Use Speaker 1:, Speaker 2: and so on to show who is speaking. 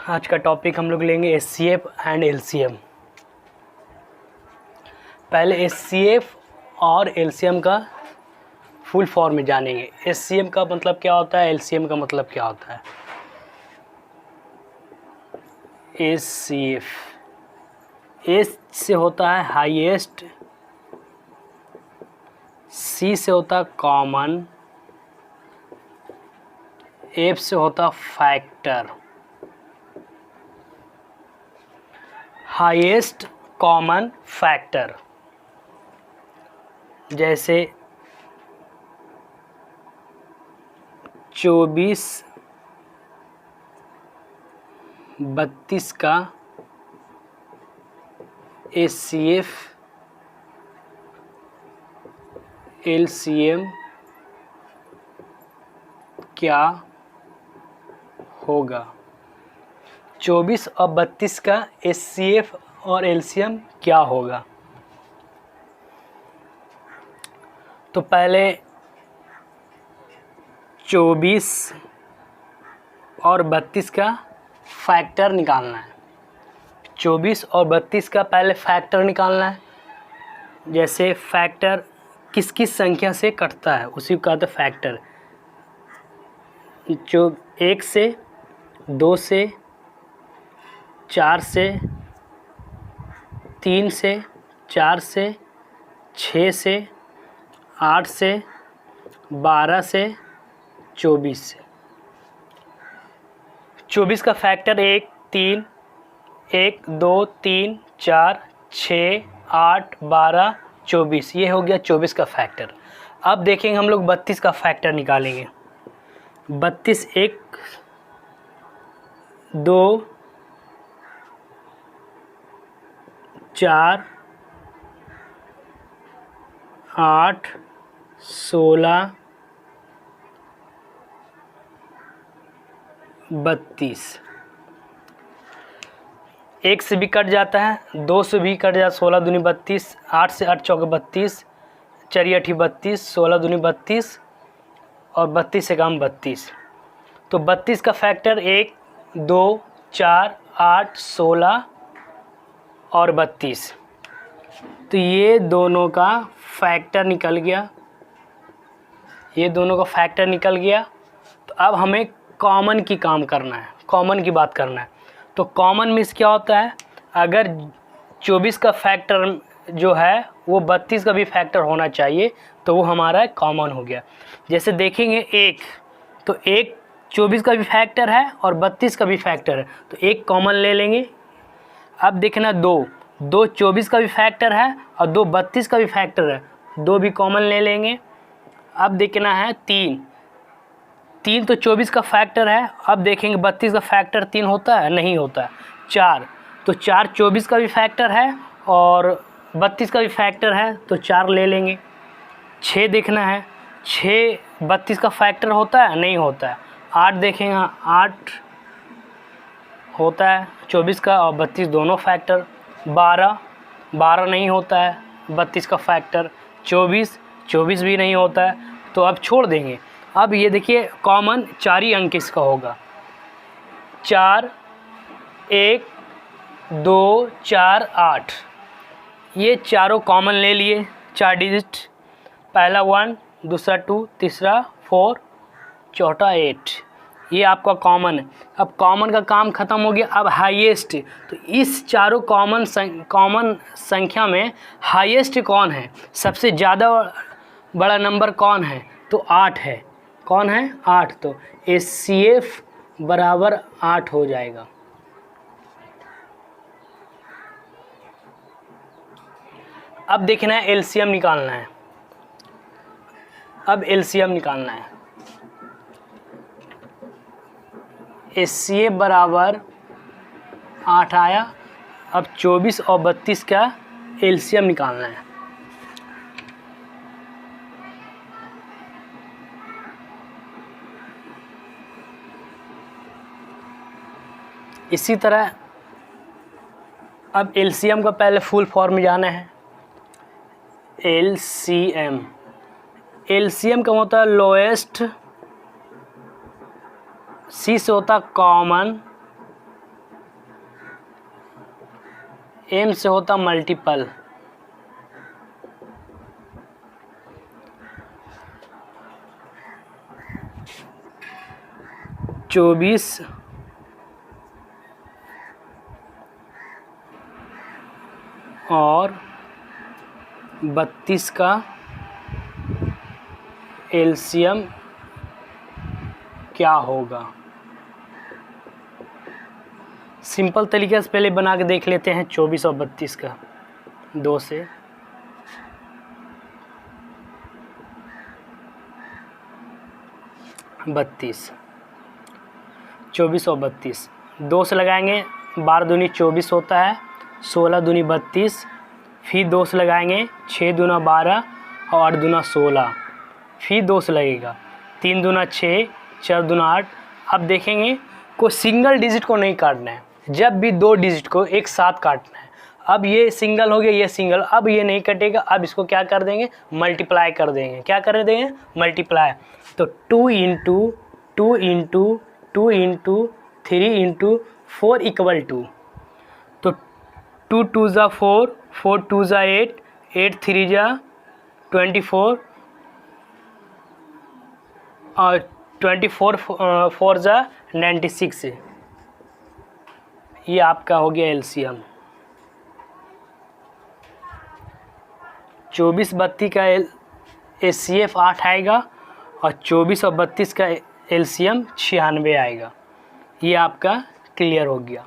Speaker 1: आज का टॉपिक हम लोग लेंगे एचसीएफ एंड एलसीएम। पहले एचसीएफ और एलसीएम का फुल फॉर्म में जानेंगे। एचसीएम का मतलब क्या होता है, एलसीएम का मतलब क्या होता है। एचसीएफ, एच से होता है हाईएस्ट, सी से होता है कॉमन, एफ से होता फैक्टर। हाईएस्ट कॉमन फैक्टर, जैसे 24-32 का एचसीएफ एलसीएम क्या होगा। 24 और 32 का एचसीएफ और एलसीएम क्या होगा। तो पहले 24 और 32 का फैक्टर निकालना है। 24 और 32 का पहले फैक्टर निकालना है। जैसे फैक्टर किस किस संख्या से कटता है उसी को कहते हैं फैक्टर। जो 1 से, 2 से, 4 से, 3 से, 4 से, 6 से, 8 से, 12 से, 24 से। 24 का फैक्टर 1, 3, 1, 2, 3, 4, 6, 8, 12, 24। ये हो गया 24 का फैक्टर। अब देखेंगे हम लोग 32 का फैक्टर निकालेंगे। 32 1, 2, 4, 8, 16, 32। 1 से भी कट जाता है, 2 से भी कट जाता है, 16 दूनी 32, 8 से 8 चौके 32, 4 8 32, 16 दूनी 32 और 32 से कम 32। तो 32 का फैक्टर 1, 2, 4, 8, 16 और 32। तो ये दोनों का फैक्टर निकल गया, ये दोनों का फैक्टर निकल गया। तो अब हमें कॉमन की काम करना है, कॉमन की बात करना है। तो कॉमन मीन्स क्या होता है, अगर 24 का फैक्टर जो है वो 32 का भी फैक्टर होना चाहिए तो वो हमारा कॉमन हो गया। जैसे देखेंगे 1, तो 1 24 का भी फैक्टर है और 32 का भी फैक्टर है, तो 1 कॉमन ले लेंगे। अब देखना 2 24 का भी फैक्टर है और 2 32 का भी फैक्टर है, 2 भी कॉमन ले लेंगे। अब देखना है 3 तो 24 का फैक्टर है। अब देखेंगे 32 का फैक्टर 3 होता है, नहीं होता है। 4 तो 4 24 का भी फैक्टर है और 32 का भी फैक्टर है, तो 4 ले लेंगे। 6 देखना है, 6 32 का फैक्टर होता है, नहीं होता है। 8 देखेंगे, 8 होता है 24 का और 32 दोनों फैक्टर। 12 नहीं होता है 32 का फैक्टर। 24 भी नहीं होता है, तो अब छोड़ देंगे। अब ये देखिए कॉमन 4 ही अंक इसका होगा। 4, 1, 2, 4, 8, ये चारों कॉमन ले लिए, 4 डिजिट। पहला 1, दूसरा 2, तीसरा 4, चौथा 8। ये आपका कॉमन है। अब कॉमन का काम ख़त्म हो गया। अब हाईएस्ट, तो इस चारों कॉमन संख्या में हाईएस्ट कौन है, सबसे ज़्यादा बड़ा नंबर कौन है, तो 8 है। कौन है, 8। तो एचसीएफ बराबर 8 हो जाएगा। अब देखना है एलसीएम निकालना है। अब एलसीएम निकालना है। एचसीएफ बराबर 8 आया। अब 24 और 32 का एलसीएम निकालना है। इसी तरह अब एलसीएम का पहले फुल फॉर्म में जाना है। एलसीएम का होता है लोएस्ट, सी से होता कॉमन, m से होता मल्टीपल, चौबीस और 32 का एलसीएम क्या होगा। सिंपल तरीके से पहले बना के देख लेते हैं 24 और 32 का। 2 से बत्तीस, 24 और 32, 2 से लगाएंगे 12 दूनी 24 होता है, 16 दूनी 32, फिर 2 से लगाएंगे 6 दूना 12 और 8 दूना 16, फिर 2 से लगेगा 3 दूना 6, 4 दूना 8। अब देखेंगे को सिंगल डिजिट को नहीं काटना है, जब भी 2 डिजिट को एक साथ काटना है। अब ये सिंगल हो गया, ये सिंगल, अब ये नहीं कटेगा। अब इसको क्या कर देंगे, मल्टीप्लाई कर देंगे। क्या कर देंगे, मल्टीप्लाई। तो 2 into 2 into 2 into 3 into 4 equal to, तो 2 2 ज़ा 4, 4 2 ज़ा 8, 8 3 ज़ा 24 और 24 4 ज़ा 96। ये आपका हो गया एलसीएम। 24 32 का एचसीएफ 8 आएगा और 24 और 32 का एलसीएम 96 आएगा। ये आपका क्लियर हो गया।